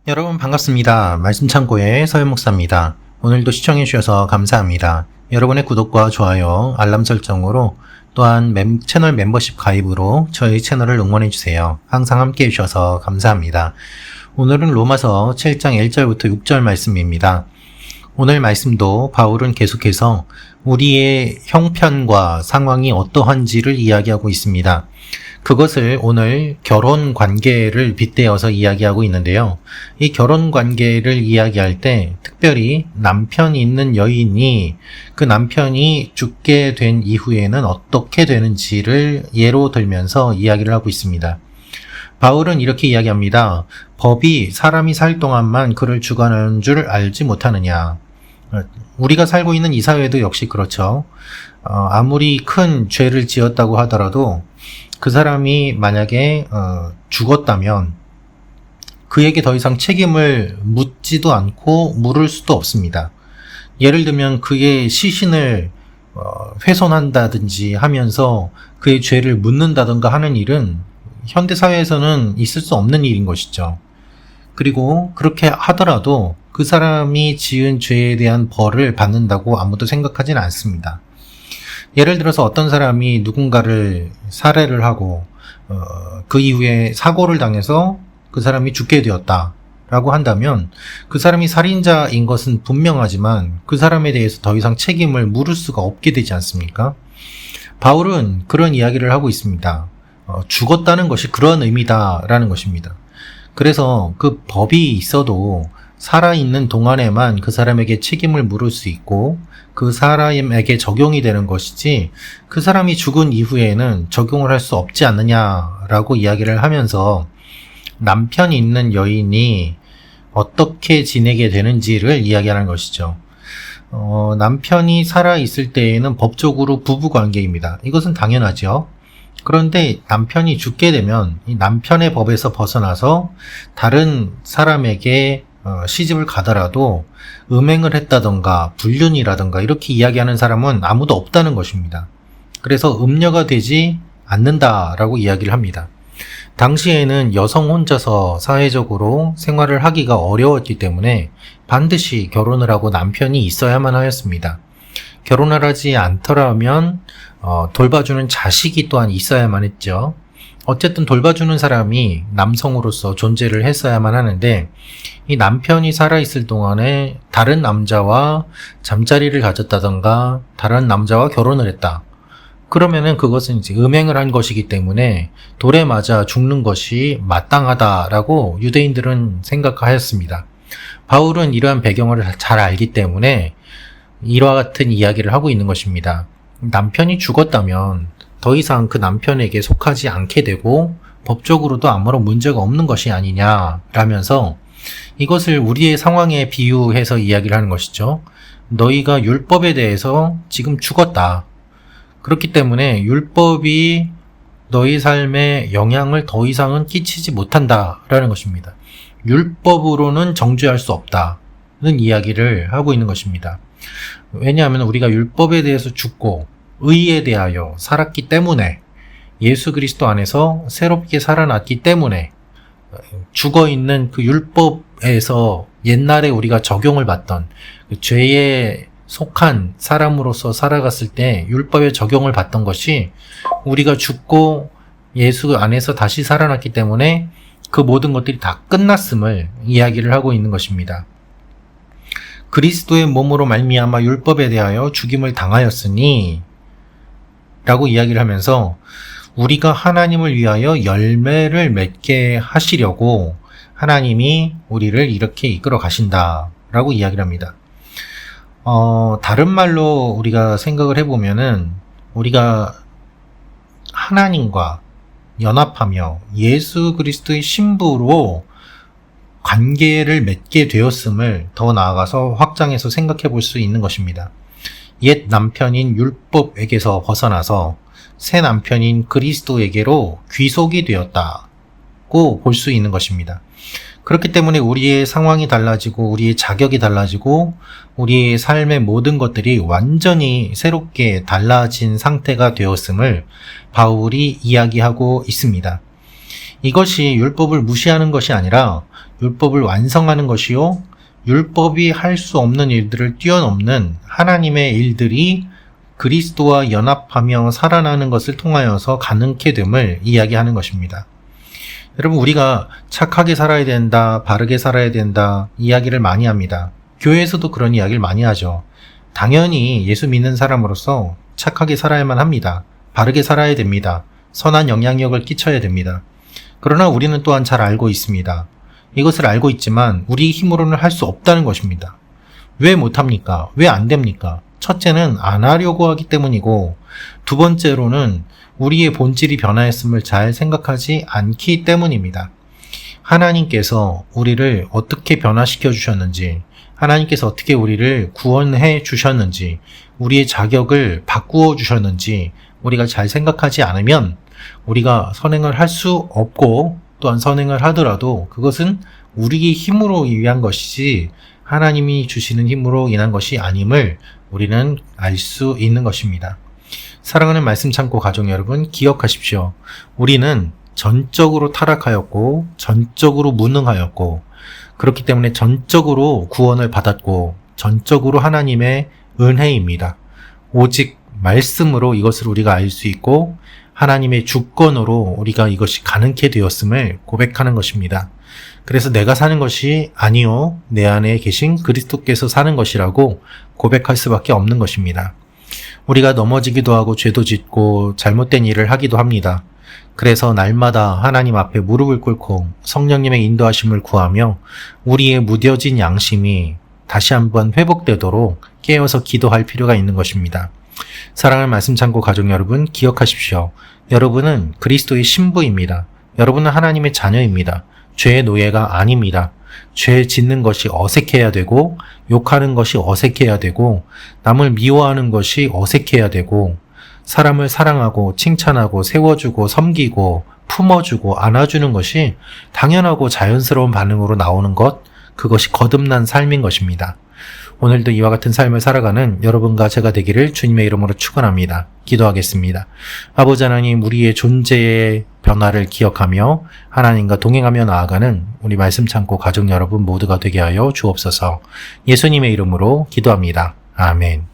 여러분 반갑습니다. 말씀창고의 서현목사입니다. 오늘도 시청해주셔서 감사합니다. 여러분의 구독과 좋아요, 알람 설정으로 또한 채널 멤버십 가입으로 저희 채널을 응원해주세요. 항상 함께 해주셔서 감사합니다. 오늘은 로마서 7장 1절부터 6절 말씀입니다. 오늘 말씀도 바울은 계속해서 우리의 형편과 상황이 어떠한지를 이야기하고 있습니다. 그것을 오늘 결혼 관계를 빗대어서 이야기하고 있는데요. 이 결혼 관계를 이야기할 때 특별히 남편이 있는 여인이 그 남편이 죽게 된 이후에는 어떻게 되는지를 예로 들면서 이야기를 하고 있습니다. 바울은 이렇게 이야기합니다. 법이 사람이 살 동안만 그를 주관하는 줄 알지 못하느냐. 우리가 살고 있는 이 사회도 역시 그렇죠. 아무리 큰 죄를 지었다고 하더라도 그 사람이 만약에 죽었다면 그에게 더 이상 책임을 묻지도 않고 물을 수도 없습니다. 예를 들면 그의 시신을 훼손한다든지 하면서 그의 죄를 묻는다든가 하는 일은 현대사회에서는 있을 수 없는 일인 것이죠. 그리고 그렇게 하더라도 그 사람이 지은 죄에 대한 벌을 받는다고 아무도 생각하진 않습니다. 예를 들어서 어떤 사람이 누군가를 살해를 하고 그 이후에 사고를 당해서 그 사람이 죽게 되었다라고 한다면 그 사람이 살인자인 것은 분명하지만 그 사람에 대해서 더 이상 책임을 물을 수가 없게 되지 않습니까? 바울은 그런 이야기를 하고 있습니다. 죽었다는 것이 그런 의미다라는 것입니다. 그래서 그 법이 있어도 살아있는 동안에만 그 사람에게 책임을 물을 수 있고 그 사람에게 적용이 되는 것이지 그 사람이 죽은 이후에는 적용을 할 수 없지 않느냐라고 이야기를 하면서 남편이 있는 여인이 어떻게 지내게 되는지를 이야기하는 것이죠. 남편이 살아있을 때에는 법적으로 부부관계입니다. 이것은 당연하죠. 그런데 남편이 죽게 되면 이 남편의 법에서 벗어나서 다른 사람에게 시집을 가더라도 음행을 했다던가 불륜이라던가 이렇게 이야기하는 사람은 아무도 없다는 것입니다. 그래서 음녀가 되지 않는다라고 이야기를 합니다. 당시에는 여성 혼자서 사회적으로 생활을 하기가 어려웠기 때문에 반드시 결혼을 하고 남편이 있어야만 하였습니다. 결혼을 하지 않더라면 돌봐주는 자식이 또한 있어야만 했죠. 어쨌든 돌봐주는 사람이 남성으로서 존재를 했어야만 하는데 이 남편이 살아있을 동안에 다른 남자와 잠자리를 가졌다던가 다른 남자와 결혼을 했다. 그러면은 그것은 이제 음행을 한 것이기 때문에 돌에 맞아 죽는 것이 마땅하다라고 유대인들은 생각하였습니다. 바울은 이러한 배경을 잘 알기 때문에 이와 같은 이야기를 하고 있는 것입니다. 남편이 죽었다면 더 이상 그 남편에게 속하지 않게 되고 법적으로도 아무런 문제가 없는 것이 아니냐라면서 이것을 우리의 상황에 비유해서 이야기를 하는 것이죠. 너희가 율법에 대해서 지금 죽었다. 그렇기 때문에 율법이 너희 삶에 영향을 더 이상은 끼치지 못한다라는 것입니다. 율법으로는 정죄할 수 없다는 이야기를 하고 있는 것입니다. 왜냐하면 우리가 율법에 대해서 죽고 의에 대하여 살았기 때문에 예수 그리스도 안에서 새롭게 살아났기 때문에 죽어있는 그 율법에서 옛날에 우리가 적용을 받던 그 죄에 속한 사람으로서 살아갔을 때 율법에 적용을 받던 것이 우리가 죽고 예수 안에서 다시 살아났기 때문에 그 모든 것들이 다 끝났음을 이야기를 하고 있는 것입니다. 그리스도의 몸으로 말미암아 율법에 대하여 죽임을 당하였으니 라고 이야기를 하면서 우리가 하나님을 위하여 열매를 맺게 하시려고 하나님이 우리를 이렇게 이끌어 가신다 라고 이야기를 합니다. 다른 말로 우리가 생각을 해보면은 우리가 하나님과 연합하며 예수 그리스도의 신부로 관계를 맺게 되었음을 더 나아가서 확장해서 생각해 볼 수 있는 것입니다. 옛 남편인 율법에게서 벗어나서 새 남편인 그리스도에게로 귀속이 되었다고 볼 수 있는 것입니다. 그렇기 때문에 우리의 상황이 달라지고 우리의 자격이 달라지고 우리의 삶의 모든 것들이 완전히 새롭게 달라진 상태가 되었음을 바울이 이야기하고 있습니다. 이것이 율법을 무시하는 것이 아니라 율법을 완성하는 것이요, 율법이 할 수 없는 일들을 뛰어넘는 하나님의 일들이 그리스도와 연합하며 살아나는 것을 통하여서 가능케 됨을 이야기하는 것입니다. 여러분, 우리가 착하게 살아야 된다, 바르게 살아야 된다 이야기를 많이 합니다. 교회에서도 그런 이야기를 많이 하죠. 당연히 예수 믿는 사람으로서 착하게 살아야만 합니다. 바르게 살아야 됩니다. 선한 영향력을 끼쳐야 됩니다. 그러나 우리는 또한 잘 알고 있습니다. 이것을 알고 있지만 우리 힘으로는 할 수 없다는 것입니다. 왜 못합니까? 왜 안 됩니까? 첫째는 안 하려고 하기 때문이고, 두 번째로는 우리의 본질이 변화했음을 잘 생각하지 않기 때문입니다. 하나님께서 우리를 어떻게 변화시켜 주셨는지, 하나님께서 어떻게 우리를 구원해 주셨는지, 우리의 자격을 바꾸어 주셨는지 우리가 잘 생각하지 않으면 우리가 선행을 할 수 없고, 또한 선행을 하더라도 그것은 우리의 힘으로 위한 것이지 하나님이 주시는 힘으로 인한 것이 아님을 우리는 알 수 있는 것입니다. 사랑하는 말씀 창고 가족 여러분, 기억하십시오. 우리는 전적으로 타락하였고 전적으로 무능하였고, 그렇기 때문에 전적으로 구원을 받았고 전적으로 하나님의 은혜입니다. 오직 말씀으로 이것을 우리가 알 수 있고 하나님의 주권으로 우리가 이것이 가능케 되었음을 고백하는 것입니다. 그래서 내가 사는 것이 아니요, 내 안에 계신 그리스도께서 사는 것이라고 고백할 수밖에 없는 것입니다. 우리가 넘어지기도 하고 죄도 짓고 잘못된 일을 하기도 합니다. 그래서 날마다 하나님 앞에 무릎을 꿇고 성령님의 인도하심을 구하며 우리의 무뎌진 양심이 다시 한번 회복되도록 깨어서 기도할 필요가 있는 것입니다. 사랑하는 말씀 창고 가족 여러분, 기억하십시오. 여러분은 그리스도의 신부입니다. 여러분은 하나님의 자녀입니다. 죄의 노예가 아닙니다. 죄 짓는 것이 어색해야 되고, 욕하는 것이 어색해야 되고, 남을 미워하는 것이 어색해야 되고, 사람을 사랑하고 칭찬하고 세워주고 섬기고 품어주고 안아주는 것이 당연하고 자연스러운 반응으로 나오는 것, 그것이 거듭난 삶인 것입니다. 오늘도 이와 같은 삶을 살아가는 여러분과 제가 되기를 주님의 이름으로 축원합니다. 기도하겠습니다. 아버지 하나님, 우리의 존재의 변화를 기억하며 하나님과 동행하며 나아가는 우리 말씀 창고 가족 여러분 모두가 되게 하여 주옵소서. 예수님의 이름으로 기도합니다. 아멘.